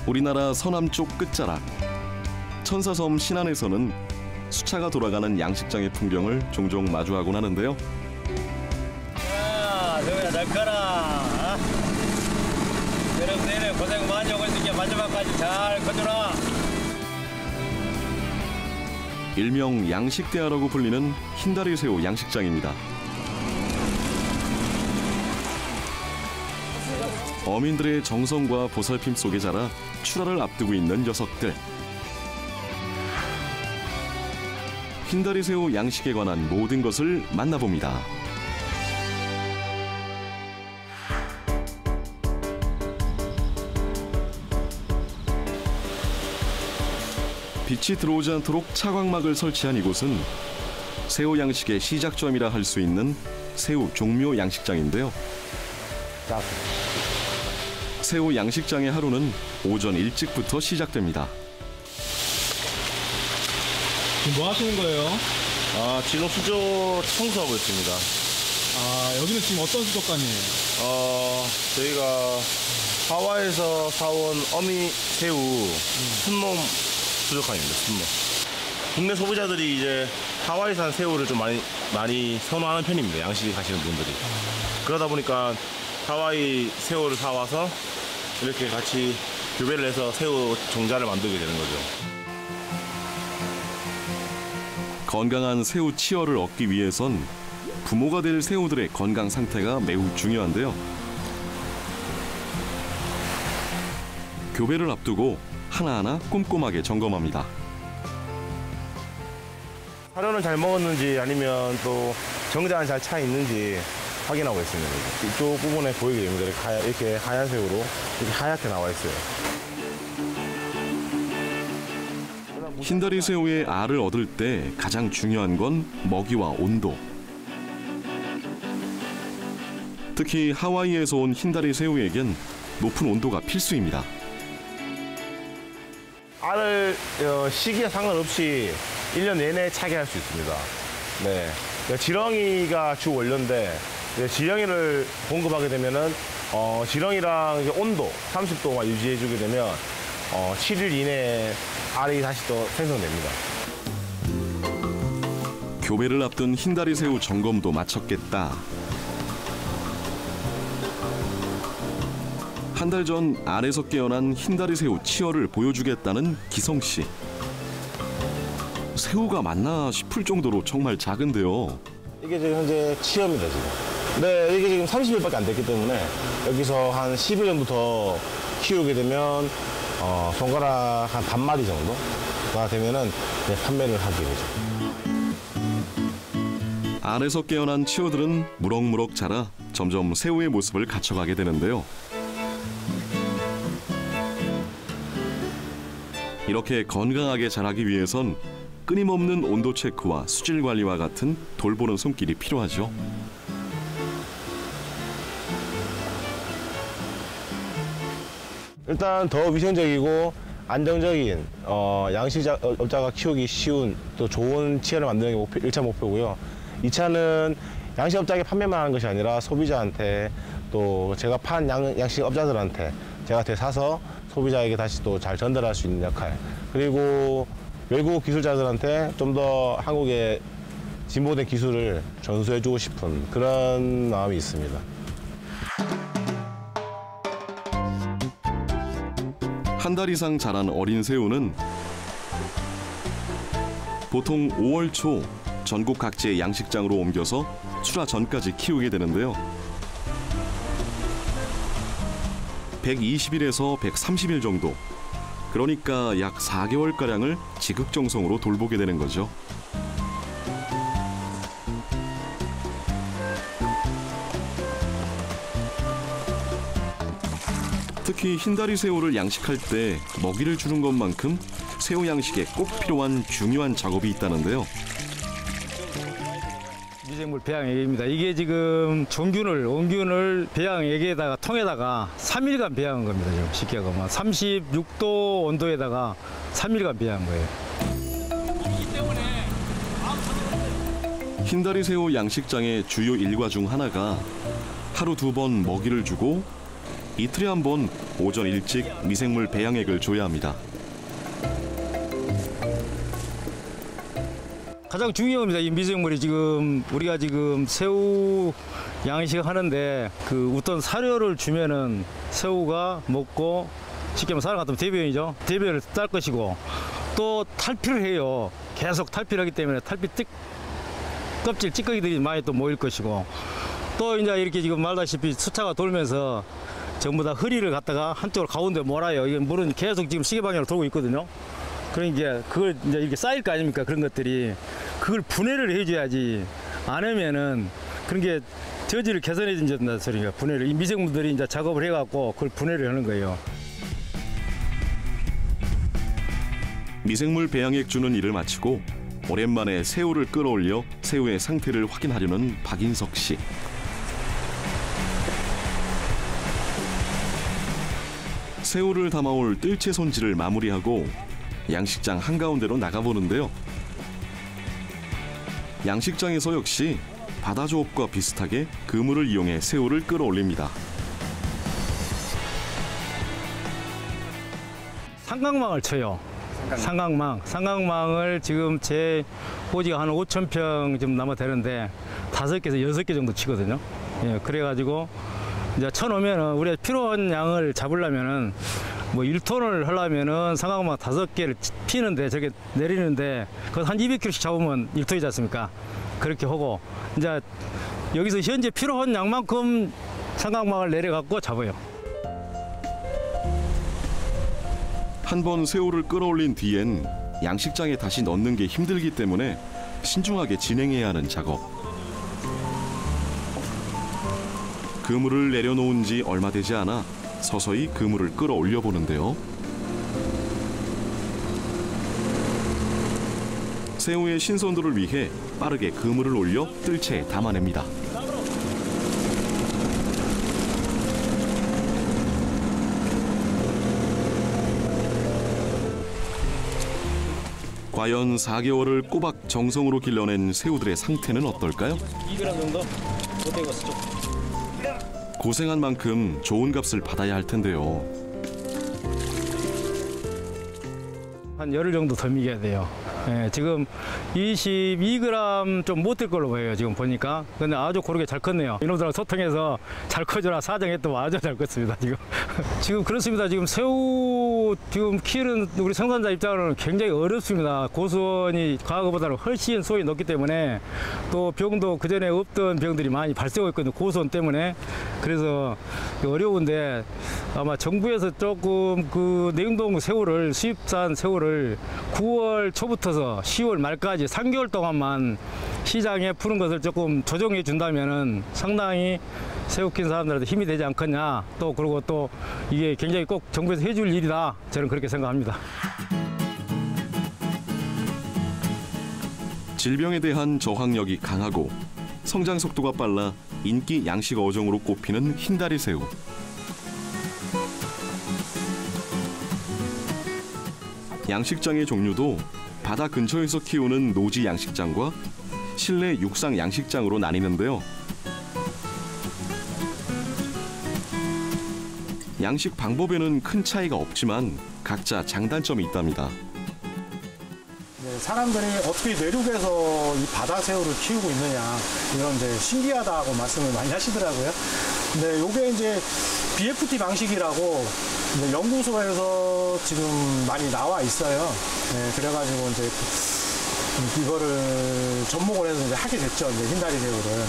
우리나라 서남쪽 끝자락 천사섬 신안에서는 수차가 돌아가는 양식장의 풍경을 종종 마주하곤 하는데요. 야, 너야 잘 커라. 여러분 내내 고생 많이 하고 있으니까 마지막까지 잘 커주라. 일명 양식대하라고 불리는 흰다리새우 양식장입니다. 어민들의 정성과 보살핌 속에 자라 출하를 앞두고 있는 녀석들. 흰다리새우 양식에 관한 모든 것을 만나봅니다. 빛이 들어오지 않도록 차광막을 설치한 이곳은 새우 양식의 시작점이라 할 수 있는 새우 종묘 양식장인데요. 새우 양식장의 하루는 오전 일찍부터 시작됩니다. 지금 뭐 하시는 거예요? 지금 수조 청소하고 있습니다. 여기는 지금 어떤 수족관이에요? 저희가 하와이에서 사온 어미 새우 순놈 수족관입니다. 순놈. 국내 소비자들이 이제 하와이산 새우를 좀 많이 선호하는 편입니다. 양식 하시는 분들이. 그러다 보니까 하와이 새우를 사와서 이렇게 같이 교배를 해서 새우 종자를 만들게 되는 거죠. 건강한 새우 치어를 얻기 위해선 부모가 될 새우들의 건강 상태가 매우 중요한데요. 교배를 앞두고 하나하나 꼼꼼하게 점검합니다. 사료는 잘 먹었는지 아니면 또 정자는 잘 차 있는지 확인하고 있습니다. 이쪽 부분에 보이게 됩니다. 이렇게 하얀 새우로 이렇게 하얗게 나와 있어요. 흰다리 새우의 알을 얻을 때 가장 중요한 건 먹이와 온도. 특히 하와이에서 온 흰다리 새우에겐 높은 온도가 필수입니다. 알을 시기에 상관없이 1년 내내 차게 할 수 있습니다. 네, 지렁이가 주 원료인데 지렁이를 공급하게 되면은 지렁이랑 이제 온도 30도만 유지해주게 되면 7일 이내에 알이 다시 또 생성됩니다. 교배를 앞둔 흰다리 새우 점검도 마쳤겠다. 한 달 전 알에서 깨어난 흰다리 새우 치어를 보여주겠다는 기성 씨. 새우가 맞나 싶을 정도로 정말 작은데요. 이게 지금 현재 치어입니다, 지금. 네, 이게 지금 30일밖에 안 됐기 때문에 여기서 한 10일 정도 더 키우게 되면 손가락 한 반마리 정도가 되면은 판매를 하게 되죠. 알에서 깨어난 치어들은 무럭무럭 자라 점점 새우의 모습을 갖춰가게 되는데요. 이렇게 건강하게 자라기 위해선 끊임없는 온도 체크와 수질 관리와 같은 돌보는 손길이 필요하죠. 일단 더 위생적이고 안정적인 양식업자가 키우기 쉬운 또 좋은 치어를 만드는 게 1차 목표고요. 2차는 양식업자에게 판매만 하는 것이 아니라 소비자한테 또 제가 판 양식업자들한테 제가 되사서 소비자에게 다시 또 잘 전달할 수 있는 역할, 그리고 외국 기술자들한테 좀 더 한국의 진보된 기술을 전수해주고 싶은 그런 마음이 있습니다. 한 달 이상 자란 어린 새우는 보통 5월 초 전국 각지의 양식장으로 옮겨서 출하 전까지 키우게 되는데요. 120일에서 130일 정도, 그러니까 약 4개월가량을 지극정성으로 돌보게 되는 거죠. 특히 흰다리 새우를 양식할 때 먹이를 주는 것만큼 새우 양식에 꼭 필요한 중요한 작업이 있다는데요. 미생물 배양액입니다. 이게 지금 원균을 배양액에다가 통에다가 3일간 배양한 겁니다. 지금 쉽게 하면 36도 온도에다가 3일간 배양한 거예요. 흰다리 새우 양식장의 주요 일과 중 하나가 하루 2번 먹이를 주고 이틀에 한 번 오전 일찍 미생물 배양액을 줘야 합니다. 가장 중요한 겁니다. 이 미생물이 지금 우리가 지금 새우 양식 하는데 그 어떤 사료를 주면은 새우가 먹고 쉽게 말하면 사료 같으면 대변이죠. 대변을 딸 것이고 또 탈피를 해요. 계속 탈피를 하기 때문에 껍질 찌꺼기들이 많이 또 모일 것이고 또 이제 이렇게 지금 말다시피 수차가 돌면서 전부 다 허리를 갖다가 한쪽으로 가운데 몰아요. 이게 물은 계속 지금 시계 방향으로 돌고 있거든요. 그러니까 그걸 이제 이렇게 쌓일 거 아닙니까? 그런 것들이 그걸 분해를 해줘야지 안 하면은 그런 게 저지를 개선해 준다는 소리가 분해를 이 미생물들이 이제 작업을 해갖고 그걸 분해를 하는 거예요. 미생물 배양액 주는 일을 마치고 오랜만에 새우를 끌어올려 새우의 상태를 확인하려는 박인석 씨. 새우를 담아올 뜰채 손질을 마무리하고 양식장 한가운데로 나가보는데요. 양식장에서 역시 바다조업과 비슷하게 그물을 이용해 새우를 끌어올립니다. 삼각망을 쳐요. 삼각망을 지금 제 호지가 한 5,000평 좀 남아 되는데 5개에서 6개 정도 치거든요. 예, 그래가지고 이제 쳐놓으면은 우리가 필요한 양을 잡으려면은 뭐 1톤을 하려면은 삼각망 5개를 피는데 저게 내리는데 그거 한 200kg씩 잡으면 1톤이지 않습니까? 그렇게 하고 이제 여기서 현재 필요한 양만큼 삼각망을 내려갖고 잡아요. 한 번 새우를 끌어올린 뒤엔 양식장에 다시 넣는 게 힘들기 때문에 신중하게 진행해야 하는 작업. 그물을 내려놓은 지 얼마 되지 않아 서서히 그물을 끌어올려 보는데요. 새우의 신선도를 위해 빠르게 그물을 올려 뜰채에 담아냅니다. 과연 4개월을 꼬박 정성으로 길러낸 새우들의 상태는 어떨까요? 2g 정도? 못 되겠어 좀. 고생한 만큼 좋은 값을 받아야 할 텐데요. 한 열흘 정도 더 미겨야 돼요. 예, 지금 22g 좀 못 될 걸로 보여요. 지금 보니까. 근데 아주 고르게 잘 컸네요. 이놈들하고 소통해서 잘 커져라 사정했더니 아주 잘 컸습니다. 지금. 지금 그렇습니다. 지금 새우 지금 키우는 우리 생산자 입장으로는 굉장히 어렵습니다. 고수원이 과거보다는 훨씬 소위 높기 때문에 또 병도 그전에 없던 병들이 많이 발생하고 있거든요. 고수원 때문에. 그래서 어려운데 아마 정부에서 조금 그 냉동 새우를 수입산 새우를 9월 초부터서 10월 말까지 3개월 동안만 시장에 푸는 것을 조금 조정해 준다면은 상당히 새우 키우는 사람들한테 힘이 되지 않겠냐. 또 그리고 또 이게 굉장히 꼭 정부에서 해줄 일이다. 저는 그렇게 생각합니다. 질병에 대한 저항력이 강하고 성장 속도가 빨라 인기 양식 어종으로 꼽히는 흰다리 새우. 양식장의 종류도 바다 근처에서 키우는 노지 양식장과 실내 육상 양식장으로 나뉘는데요. 양식 방법에는 큰 차이가 없지만 각자 장단점이 있답니다. 네, 사람들이 어떻게 내륙에서 이 바다 새우를 키우고 있느냐 이런 이제 신기하다고 말씀을 많이 하시더라고요. 근데 요게 이제 BFT 방식이라고 이제 연구소에서 지금 많이 나와 있어요. 네, 그래가지고 이제 이거를 접목을 해서 이제 하게 됐죠. 이제 흰다리 새우를.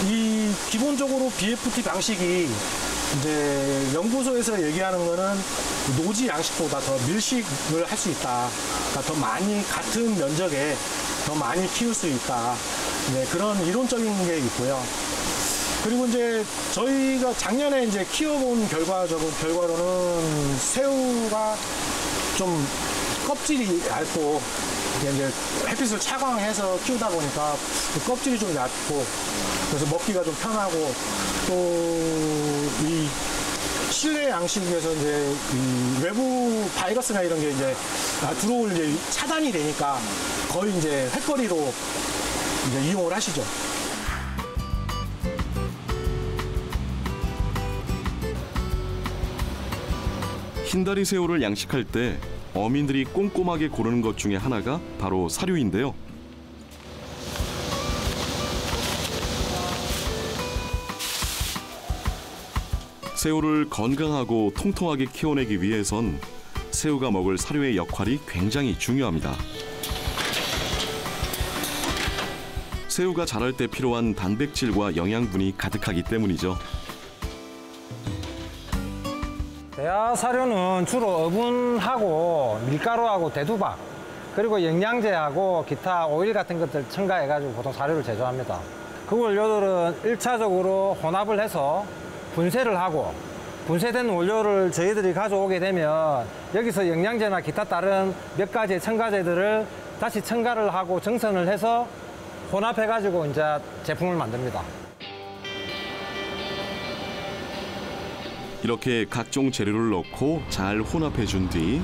이 기본적으로 BFT 방식이 이제 연구소에서 얘기하는 거는 노지 양식보다 더 밀식을 할 수 있다. 그러니까 더 많이 같은 면적에 더 많이 키울 수 있다. 네, 그런 이론적인 게 있고요. 그리고 이제 저희가 작년에 이제 키워본 결과로는 새우가 좀 껍질이 얇고 이제 햇빛을 차광해서 키우다 보니까 그 껍질이 좀 얇고 그래서 먹기가 좀 편하고 또 이 실내 양식에서 이제 이 외부 바이러스나 이런 게 이제 들어올 이제 차단이 되니까 거의 이제 횟거리로 이제 이용을 하시죠. 흰다리 새우를 양식할 때 어민들이 꼼꼼하게 고르는 것 중에 하나가 바로 사료인데요. 새우를 건강하고 통통하게 키워내기 위해선 새우가 먹을 사료의 역할이 굉장히 중요합니다. 새우가 자랄 때 필요한 단백질과 영양분이 가득하기 때문이죠. 대하 사료는 주로 어분하고 밀가루하고 대두박 그리고 영양제하고 기타 오일 같은 것들 첨가해가지고 보통 사료를 제조합니다. 그 원료들은 1차적으로 혼합을 해서 분쇄를 하고 분쇄된 원료를 저희들이 가져오게 되면 여기서 영양제나 기타 다른 몇 가지의 첨가제들을 다시 첨가를 하고 정선을 해서 혼합해가지고 이제 제품을 만듭니다. 이렇게 각종 재료를 넣고 잘 혼합해 준 뒤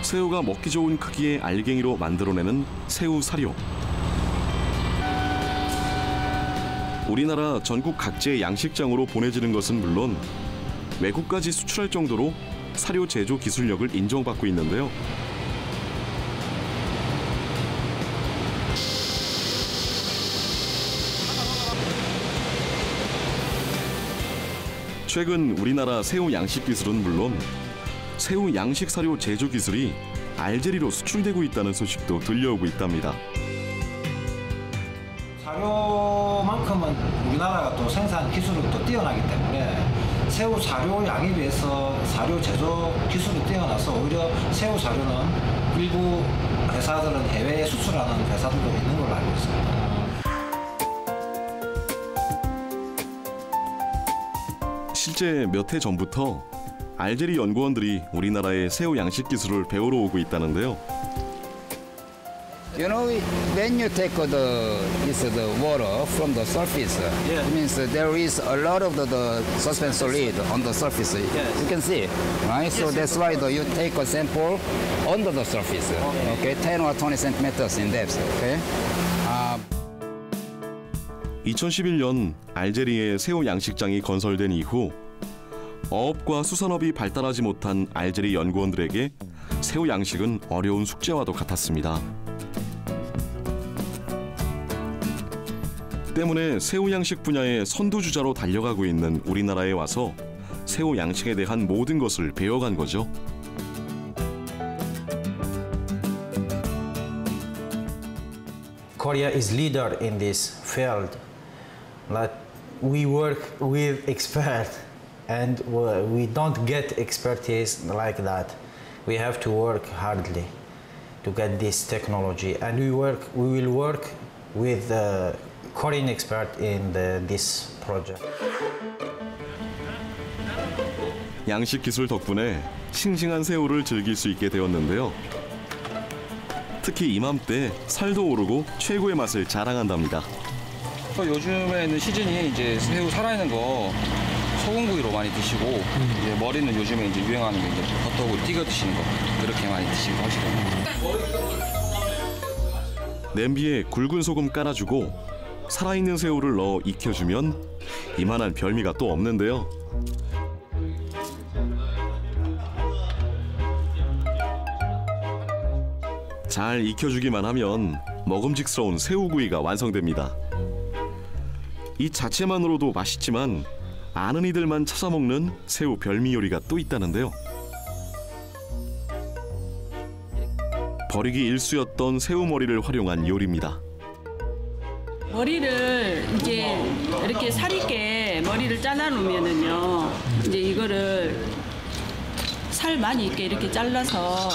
새우가 먹기 좋은 크기의 알갱이로 만들어내는 새우 사료. 우리나라 전국 각지의 양식장으로 보내지는 것은 물론 외국까지 수출할 정도로 사료 제조 기술력을 인정받고 있는데요. 최근 우리나라 새우 양식 기술은 물론 새우 양식 사료 제조 기술이 알제리로 수출되고 있다는 소식도 들려오고 있답니다. 사료만큼은 우리나라가 또 생산 기술이 또 뛰어나기 때문에 새우 사료 양에 비해서 사료 제조 기술이 뛰어나서 오히려 새우 사료는 일부 회사들은 해외에 수출하는 회사들도 있는 걸로 알고 있습니다. 실제 몇 해 전부터 알제리 연구원들이 우리나라의 새우 양식 기술을 배우러 오고 있다는데요. You know, when you take the water from the surface, it means there is a lot of the suspense solid on the surface. You can see, right? So that's why you take a sample under the surface, okay, 10 or 20 centimeters in depth, okay? 2011년 알제리의 새우 양식장이 건설된 이후 어업과 수산업이 발달하지 못한 알제리 연구원들에게 새우 양식은 어려운 숙제와도 같았습니다. 때문에 새우 양식 분야의 선두주자로 달려가고 있는 우리나라에 와서 새우 양식에 대한 모든 것을 배워간 거죠. Korea is leader in this field. Like we work with experts, and we don't get expertise like that. We have to work hardly to get this technology, and we will work with Korean expert in this project. 양식 기술 덕분에 싱싱한 새우를 즐길 수 있게 되었는데요. 특히 이맘때 살도 오르고 최고의 맛을 자랑한답니다. 요즘에는 시즌이 이제 새우 살아있는 거 소금구이로 많이 드시고 이제 머리는 요즘에 이제 유행하는 게 이제 버터구이 튀겨 드시는 거 그렇게 많이 드시고 하시거든요. 냄비에 굵은 소금 깔아주고 살아있는 새우를 넣어 익혀주면 이만한 별미가 또 없는데요. 잘 익혀주기만 하면 먹음직스러운 새우구이가 완성됩니다. 이 자체만으로도 맛있지만 아는 이들만 찾아 먹는 새우 별미 요리가 또 있다는데요. 버리기 일쑤였던 새우 머리를 활용한 요리입니다. 머리를 이제 이렇게 살 있게 머리를 잘라 놓으면은요, 이제 이거를 살 많이 있게 이렇게 잘라서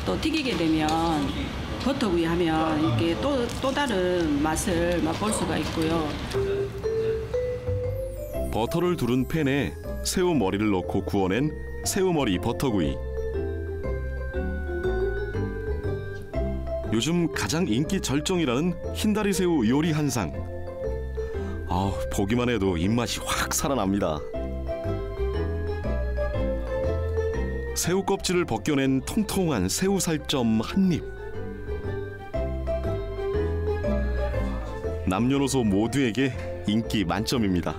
또 튀기게 되면 버터구이 하면 이렇게 또 다른 맛을 맛볼 수가 있고요. 버터를 두른 팬에 새우 머리를 넣고 구워낸 새우머리 버터구이. 요즘 가장 인기 절정이라는 흰다리 새우 요리 한상. 보기만 해도 입맛이 확 살아납니다. 새우 껍질을 벗겨낸 통통한 새우 살점 한 입. 남녀노소 모두에게 인기 만점입니다.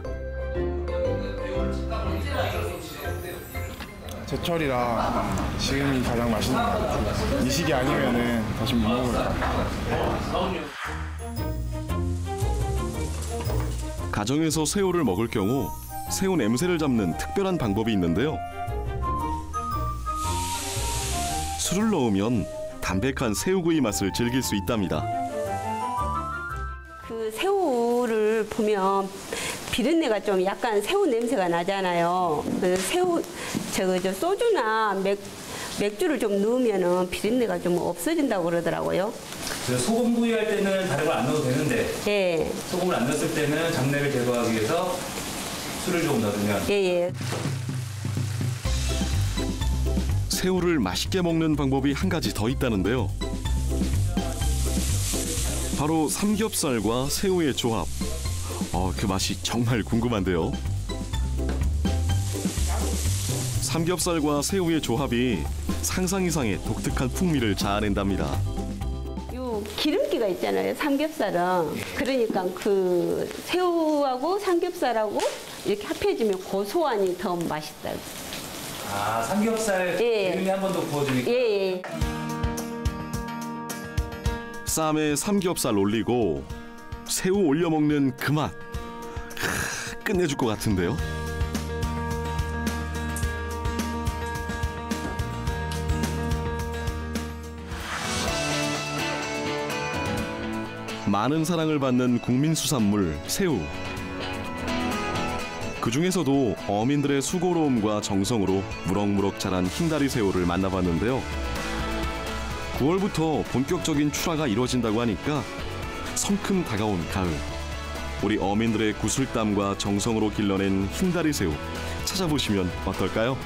제철이라 지금이 가장 맛있는 것 같아요. 이 시기 아니면은 다시 못 먹을 것 같아요. 가정에서 새우를 먹을 경우 새우 냄새를 잡는 특별한 방법이 있는데요. 술을 넣으면 담백한 새우구이 맛을 즐길 수 있답니다. 그 새우를 보면 비린내가 좀 약간 새우 냄새가 나잖아요. 새우 저 소주나 맥주를 좀 넣으면은 비린내가 좀 없어진다고 그러더라고요. 소금구이 할 때는 다른 걸 안 넣어도 되는데 예. 소금을 안 넣었을 때는 잡내를 제거하기 위해서 술을 조금 넣으면 예예. 새우를 맛있게 먹는 방법이 한 가지 더 있다는데요. 바로 삼겹살과 새우의 조합. 그 맛이 정말 궁금한데요. 삼겹살과 새우의 조합이 상상 이상의 독특한 풍미를 자아낸답니다. 요 기름기가 있잖아요. 삼겹살은. 그러니까 그 새우하고 삼겹살하고 이렇게 합해지면 고소하니 더 맛있다. 아, 삼겹살 예. 기름에 한 번 더 구워주니까. 예. 쌈에 삼겹살 올리고 새우 올려 먹는 그 맛. 끝내줄 것 같은데요. 많은 사랑을 받는 국민수산물 새우. 그 중에서도 어민들의 수고로움과 정성으로 무럭무럭 자란 흰다리 새우를 만나봤는데요. 9월부터 본격적인 출하가 이루어진다고 하니까 성큼 다가온 가을. 우리 어민들의 구슬땀과 정성으로 길러낸 흰다리 새우 찾아보시면 어떨까요?